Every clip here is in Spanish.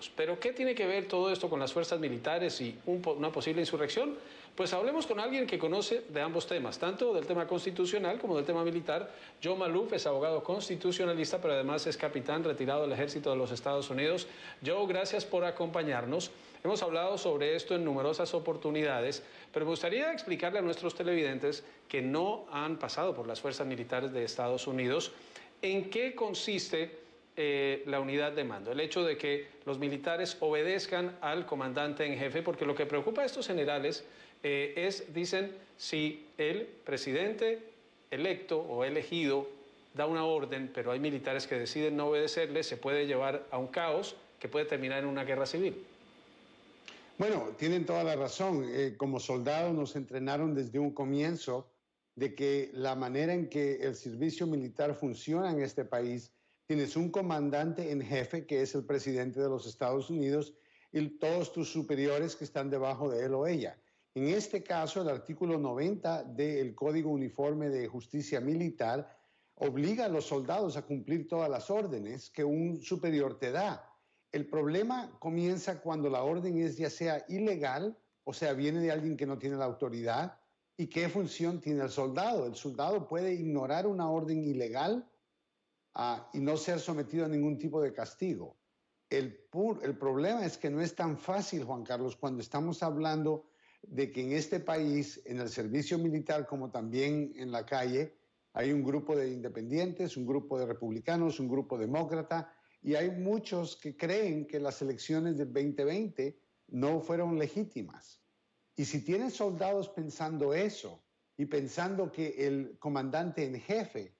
Unidos. Pero ¿qué tiene que ver todo esto con las fuerzas militares y una posible insurrección? Pues hablemos con alguien que conoce de ambos temas, tanto del tema constitucional como del tema militar. Joe Maloof es abogado constitucionalista, pero además es capitán retirado del Ejército de los Estados Unidos. Joe, gracias por acompañarnos. Hemos hablado sobre esto en numerosas oportunidades, pero me gustaría explicarle a nuestros televidentes que no han pasado por las fuerzas militares de Estados Unidos en qué consiste la unidad de mando, el hecho de que los militares obedezcan al comandante en jefe, porque lo que preocupa a estos generales dicen, si el presidente electo o elegido da una orden, pero hay militares que deciden no obedecerle, se puede llevar a un caos que puede terminar en una guerra civil. Bueno, tienen toda la razón. Como soldados nos entrenaron desde un comienzo de que la manera en que el servicio militar funciona en este país, tienes un comandante en jefe que es el presidente de los Estados Unidos y todos tus superiores que están debajo de él o ella. En este caso, el artículo 90 del Código Uniforme de Justicia Militar obliga a los soldados a cumplir todas las órdenes que un superior te da. El problema comienza cuando la orden es ya sea ilegal, o sea, viene de alguien que no tiene la autoridad. ¿Y qué función tiene el soldado? El soldado puede ignorar una orden ilegal y no ser sometido a ningún tipo de castigo. El problema es que no es tan fácil, Juan Carlos, cuando estamos hablando de que en este país, en el servicio militar como también en la calle, hay un grupo de independientes, un grupo de republicanos, un grupo demócrata, y hay muchos que creen que las elecciones del 2020 no fueron legítimas. Y si tienen soldados pensando eso y pensando que el comandante en jefe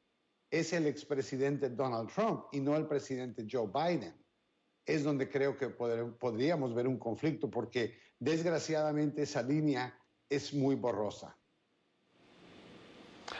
es el expresidente Donald Trump y no el presidente Joe Biden, es donde creo que podríamos ver un conflicto, porque desgraciadamente esa línea es muy borrosa.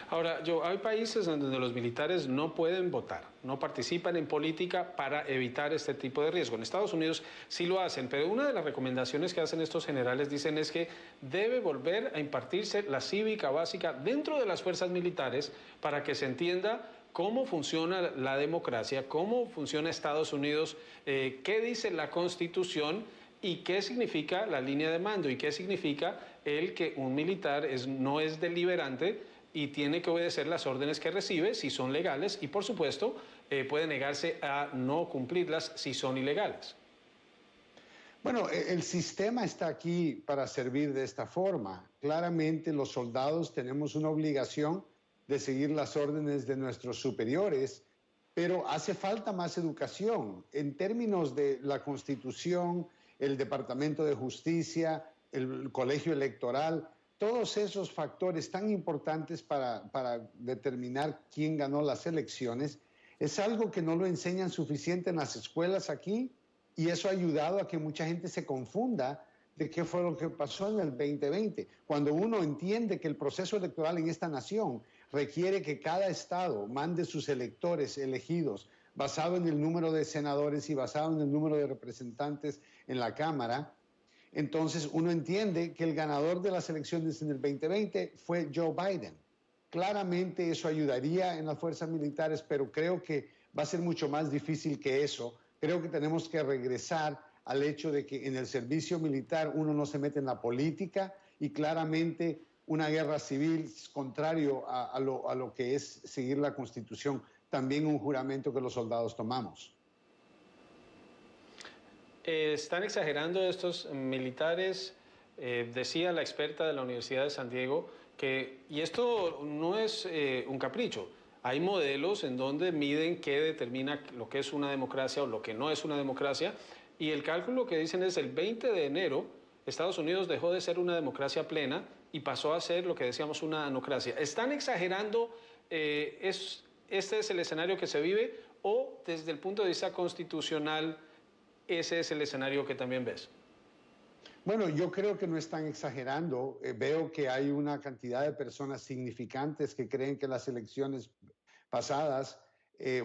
Ahora, hay países donde los militares no pueden votar, no participan en política para evitar este tipo de riesgo. En Estados Unidos sí lo hacen, pero una de las recomendaciones que hacen estos generales, dicen, es que debe volver a impartirse la cívica básica dentro de las fuerzas militares para que se entienda cómo funciona la democracia, cómo funciona Estados Unidos, qué dice la Constitución y qué significa la línea de mando y qué significa el que un militar no es deliberante y tiene que obedecer las órdenes que recibe si son legales y, por supuesto, puede negarse a no cumplirlas si son ilegales. Bueno, el sistema está aquí para servir de esta forma. Claramente los soldados tenemos una obligación de seguir las órdenes de nuestros superiores, pero hace falta más educación en términos de la Constitución, el Departamento de Justicia, el colegio electoral. Todos esos factores tan importantes para determinar quién ganó las elecciones es algo que no lo enseñan suficiente en las escuelas aquí, y eso ha ayudado a que mucha gente se confunda de qué fue lo que pasó en el 2020. Cuando uno entiende que el proceso electoral en esta nación requiere que cada estado mande sus electores elegidos basado en el número de senadores y basado en el número de representantes en la Cámara, entonces uno entiende que el ganador de las elecciones en el 2020 fue Joe Biden. Claramente eso ayudaría en las fuerzas militares, pero creo que va a ser mucho más difícil que eso. Creo que tenemos que regresar al hecho de que en el servicio militar uno no se mete en la política, y claramente una guerra civil es contrario a lo que es seguir la Constitución, también un juramento que los soldados tomamos. Están exagerando estos militares, decía la experta de la Universidad de San Diego, y esto no es un capricho, hay modelos en donde miden qué determina lo que es una democracia o lo que no es una democracia, y el cálculo que dicen es el 20 de enero, Estados Unidos dejó de ser una democracia plena y pasó a ser lo que decíamos una anocracia. ¿Están exagerando? ¿Este es el escenario que se vive o desde el punto de vista constitucional ese es el escenario que también ves? Bueno, yo creo que no están exagerando. Veo que hay una cantidad de personas significantes que creen que las elecciones pasadas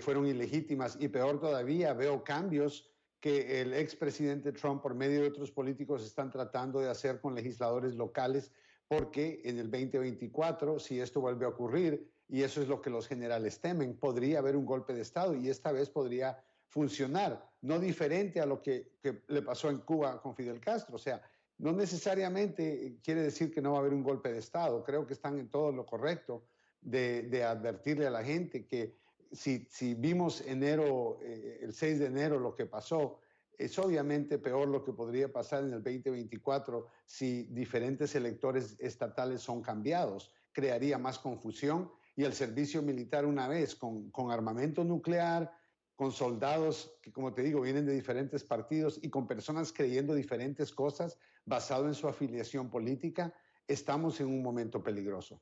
fueron ilegítimas, y peor todavía, veo cambios que el expresidente Trump, por medio de otros políticos, están tratando de hacer con legisladores locales, porque en el 2024, si esto vuelve a ocurrir, y eso es lo que los generales temen, podría haber un golpe de Estado, y esta vez podría funcionar, no diferente a lo que le pasó en Cuba con Fidel Castro. O sea, no necesariamente quiere decir que no va a haber un golpe de Estado. Creo que están en todo lo correcto de advertirle a la gente que si vimos enero, el 6 de enero lo que pasó, es obviamente peor lo que podría pasar en el 2024 si diferentes electores estatales son cambiados. Crearía más confusión y el servicio militar una vez con armamento nuclear, con soldados que, como te digo, vienen de diferentes partidos y con personas creyendo diferentes cosas basado en su afiliación política, estamos en un momento peligroso.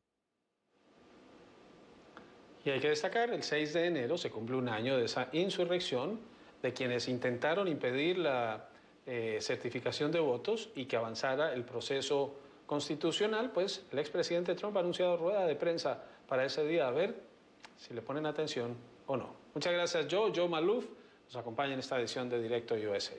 Y hay que destacar, el 6 de enero se cumple un año de esa insurrección de quienes intentaron impedir la certificación de votos y que avanzara el proceso constitucional. Pues el expresidente Trump ha anunciado rueda de prensa para ese día, a ver si le ponen atención o no. Muchas gracias, Joe Maloof nos acompaña en esta edición de Directo USA.